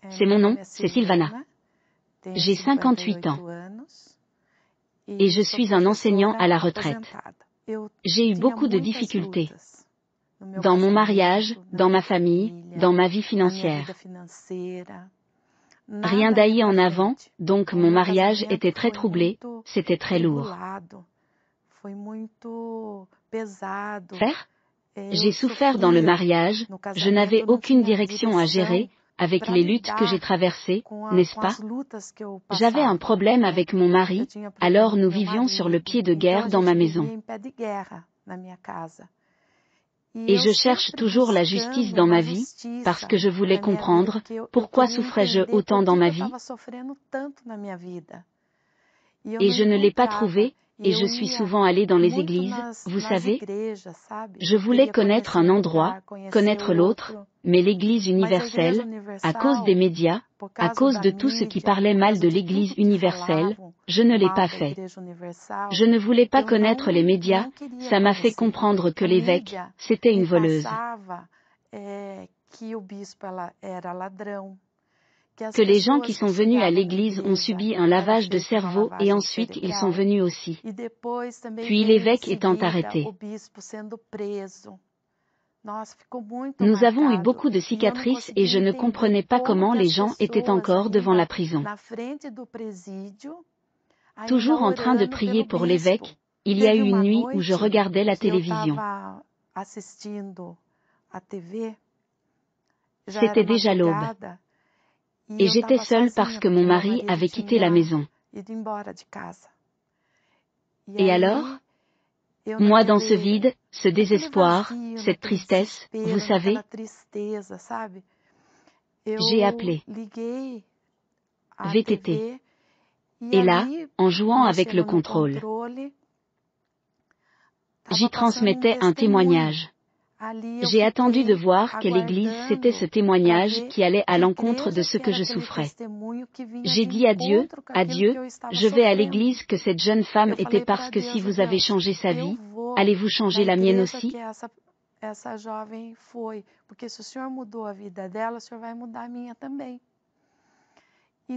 C'est mon nom, c'est Silvana. J'ai 58 ans. Et je suis un enseignant à la retraite. J'ai eu beaucoup de difficultés. Dans mon mariage, dans ma famille, dans ma vie financière. Rien d'haï en avant, donc mon mariage était très troublé, c'était très lourd. Faire? J'ai souffert dans le mariage, je n'avais aucune direction à gérer, avec les luttes que j'ai traversées, n'est-ce pas? J'avais un problème avec mon mari, alors nous vivions sur le pied de guerre dans ma maison. Et je cherche toujours la justice dans ma vie, parce que je voulais comprendre, pourquoi souffrais-je autant dans ma vie? Et je ne l'ai pas trouvé, et je suis souvent allée dans les églises, vous savez? Je voulais connaître un endroit, connaître l'autre, mais l'Église universelle, à cause des médias, à cause de tout ce qui parlait mal de l'Église universelle, je ne l'ai pas fait. Je ne voulais pas connaître les médias, ça m'a fait comprendre que l'évêque, c'était une voleuse. Que les gens qui sont venus à l'église ont subi un lavage de cerveau et ensuite ils sont venus aussi. Puis l'évêque étant arrêté. Nous avons eu beaucoup de cicatrices et je ne comprenais pas comment les gens étaient encore devant la prison. Toujours en train de prier pour l'évêque, il y a eu une nuit où je regardais la télévision. C'était déjà l'aube. Et j'étais seule parce que mon mari avait quitté la maison. Et alors? Moi dans ce vide, ce désespoir, cette tristesse, vous savez? J'ai appelé VTT. Et là, en jouant avec le contrôle, j'y transmettais un témoignage. J'ai attendu de voir quelle église c'était ce témoignage qui allait à l'encontre de ce que je souffrais. J'ai dit à Dieu, je vais à l'église que cette jeune femme était parce que si vous avez changé sa vie, allez-vous changer la mienne aussi?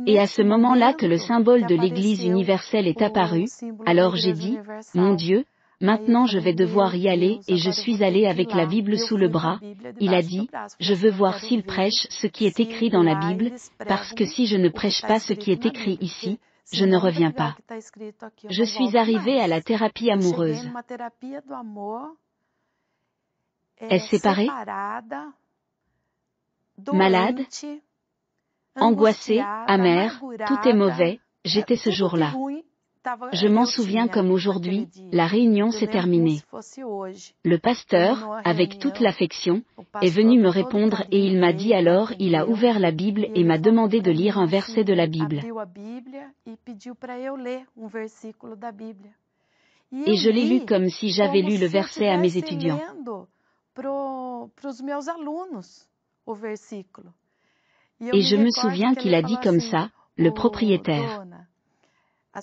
Et à ce moment-là que le symbole de l'Église universelle est apparu, alors j'ai dit, mon Dieu, maintenant je vais devoir y aller et je suis allée avec la Bible sous le bras. Il a dit, je veux voir s'il prêche ce qui est écrit dans la Bible, parce que si je ne prêche pas ce qui est écrit ici, je ne reviens pas. Je suis arrivée à la thérapie amoureuse. Est-ce séparée? Malade? Angoissée, amère, tout est mauvais, j'étais ce jour-là. Je m'en souviens comme aujourd'hui, la réunion s'est terminée. Le pasteur, avec toute l'affection, est venu me répondre et il m'a dit alors il a ouvert la Bible et m'a demandé de lire un verset de la Bible. Et je l'ai lu comme si j'avais lu le verset à mes étudiants. Et je me souviens qu'il a dit comme ça, le propriétaire.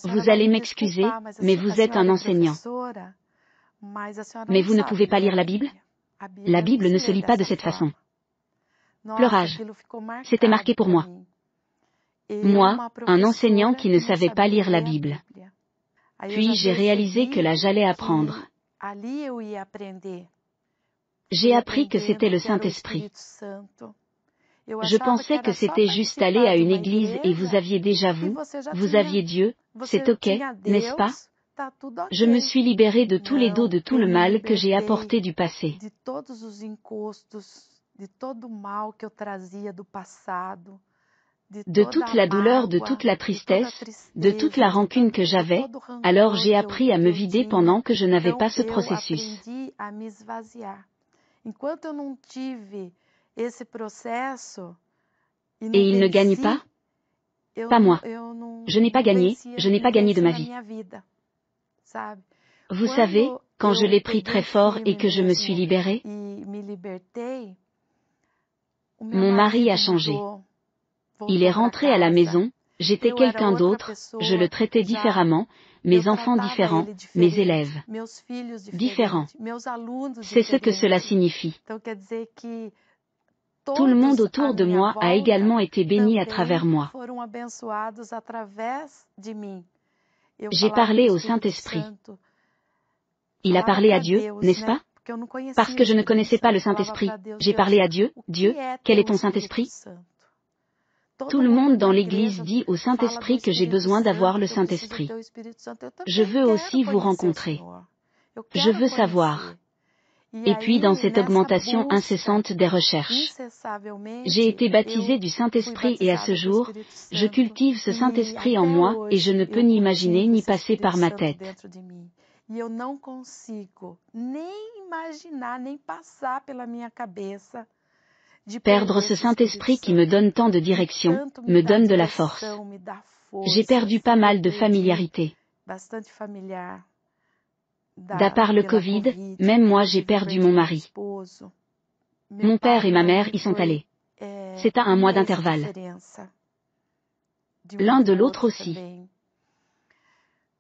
Vous allez m'excuser, mais vous êtes un enseignant. Mais vous ne pouvez pas lire la Bible? La Bible ne se lit pas de cette façon. Pleurage. C'était marqué pour moi. Moi, un enseignant qui ne savait pas lire la Bible. Puis j'ai réalisé que là j'allais apprendre. J'ai appris que c'était le Saint-Esprit. Je pensais que c'était juste aller à une église et vous aviez déjà vous aviez Dieu, c'est ok, n'est-ce pas? Je me suis libérée de tous les dos de tout le mal que j'ai apporté du passé. De toute la douleur, de toute la tristesse, de toute la rancune que j'avais, alors j'ai appris à me vider pendant que je n'avais pas ce processus. Et il ne gagne pas? Pas moi. Je n'ai pas gagné de ma vie. Vous savez, quand je l'ai pris très fort et que je me suis libérée, mon mari a changé. Il est rentré à la maison, j'étais quelqu'un d'autre, je le traitais différemment, mes enfants différents, mes élèves différents. C'est ce que cela signifie. Tout le monde autour de moi a également été béni à travers moi. J'ai parlé au Saint-Esprit. Il a parlé à Dieu, n'est-ce pas? Parce que je ne connaissais pas le Saint-Esprit, j'ai parlé à Dieu. Dieu, quel est ton Saint-Esprit? Tout le monde dans l'Église dit au Saint-Esprit que j'ai besoin d'avoir le Saint-Esprit. Je veux aussi vous rencontrer. Je veux savoir. Et puis dans cette augmentation incessante des recherches. J'ai été baptisé du Saint-Esprit et à ce jour, je cultive ce Saint-Esprit en moi et je ne peux ni imaginer ni passer par ma tête. Perdre ce Saint-Esprit qui me donne tant de direction, me donne de la force. J'ai perdu pas mal de familiarité. D'à part le Covid, même moi j'ai perdu mon mari. Mon père et ma mère y sont allés. C'est à un mois d'intervalle. L'un de l'autre aussi.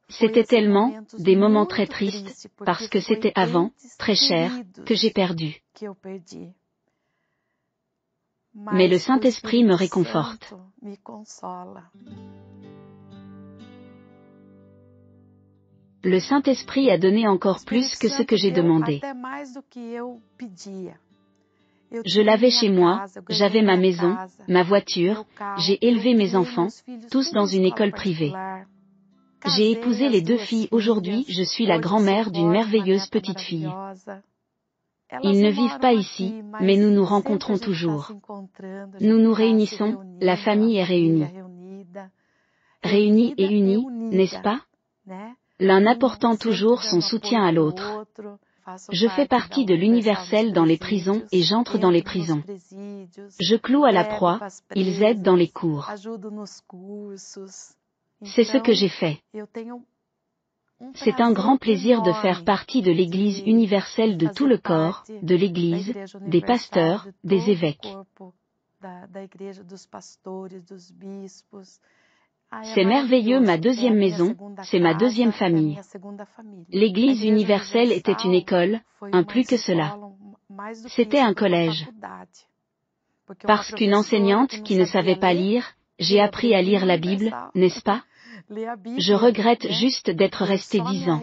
C'était tellement, des moments très tristes, parce que c'était avant, très cher, que j'ai perdu. Mais le Saint-Esprit me réconforte. Le Saint-Esprit a donné encore plus que ce que j'ai demandé. Je l'avais chez moi, j'avais ma maison, ma voiture, j'ai élevé mes enfants, tous dans une école privée. J'ai épousé les 2 filles, aujourd'hui je suis la grand-mère d'une merveilleuse petite fille. Ils ne vivent pas ici, mais nous nous rencontrons toujours. Nous nous réunissons, la famille est réunie. Réunie et unie, n'est-ce pas? L'un apportant toujours son soutien à l'autre. Je fais partie de l'universel dans les prisons et j'entre dans les prisons. Je cloue à la proie, ils aident dans les cours. C'est ce que j'ai fait. C'est un grand plaisir de faire partie de l'Église universelle de tout le corps, de l'Église, des pasteurs, des évêques. C'est merveilleux, ma deuxième maison, c'est ma deuxième famille. L'Église universelle était une école, un plus que cela. C'était un collège. Parce qu'une enseignante qui ne savait pas lire, j'ai appris à lire la Bible, n'est-ce pas? Je regrette juste d'être resté 10 ans.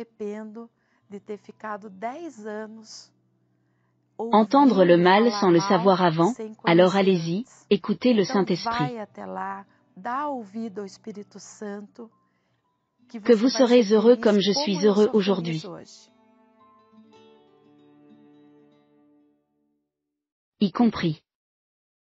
Entendre le mal sans le savoir avant, alors allez-y, écoutez le Saint-Esprit. Que vous serez heureux comme je suis heureux aujourd'hui. Y compris.